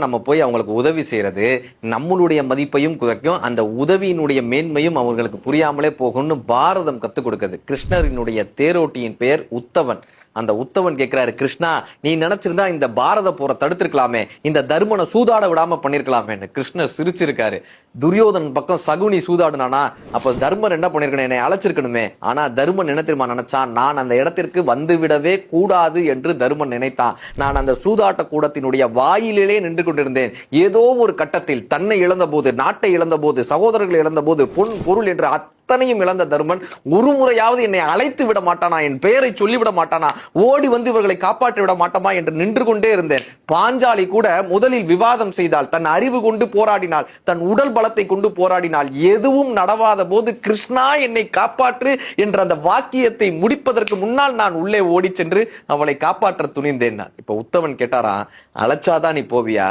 நம்ம போய் அவங்களுக்கு உதவி செய்யறது நம்மளுடைய மதிப்பையும் குறைக்கும், அந்த உதவியினுடைய மேன்மையும் அவங்களுக்கு புரியாமலே போகும்னு பாரதம் கத்துக் கொடுக்குது. கிருஷ்ணரினுடைய தேரோட்டியின் பெயர் உத்தவன். அந்த உத்தவன் கேட்கிறாரு, கிருஷ்ணா நீ நினைச்சிருந்தா இந்த பாரத போரை தடுத்திருக்கலாமே, இந்த தர்மனை சூதாட விடாம பண்ணிருக்கலாமே. கிருஷ்ணர் சிரிச்சிருக்காரு. துரியோதன் பக்கம் சகுனி சூதாடுனானா, அப்ப தர்மன் என்ன பண்ணிருக்கணும், என்னை அழைச்சிருக்கணுமே. ஆனா தர்மன் என்ன தெரியுமா நினைச்சான், நான் அந்த இடத்திற்கு வந்து விடவே கூடாது என்று தர்மன் நினைத்தான். நான் அந்த சூதாட்ட கூடத்தினுடைய வாயிலே நின்று கொண்டிருந்தேன். ஏதோ ஒரு கட்டத்தில் தன்னை இழந்த போது, நாட்டை இழந்த போது, சகோதரர்கள் இழந்த போது, பொன் பொருள் என்று அத்தனையும் இழந்த தர்மன் ஒரு முறையாவது என்னை அழைத்து விட மாட்டானா, என் பெயரை சொல்லிவிட மாட்டானா, ஓடி வந்து இவர்களை காப்பாற்றி விட மாட்டோமா என்று நின்று கொண்டே இருந்தேன். பாஞ்சாலி கூட முதலில் விவாதம் செய்தால், தன் அறிவு கொண்டு போராடினாள், தன் உடல் பலத்தை கொண்டு போராடினாள். எதுவும் நடவாத போது கிருஷ்ணா என்னை காப்பாற்று என்ற அந்த வாக்கியத்தை முடிப்பதற்கு முன்னால் நான் உள்ளே ஓடி சென்று அவளை காப்பாற்ற துணிந்தேன். இப்ப உத்தவன் கேட்டாரா, அழைச்சாதான் நீ போவியா?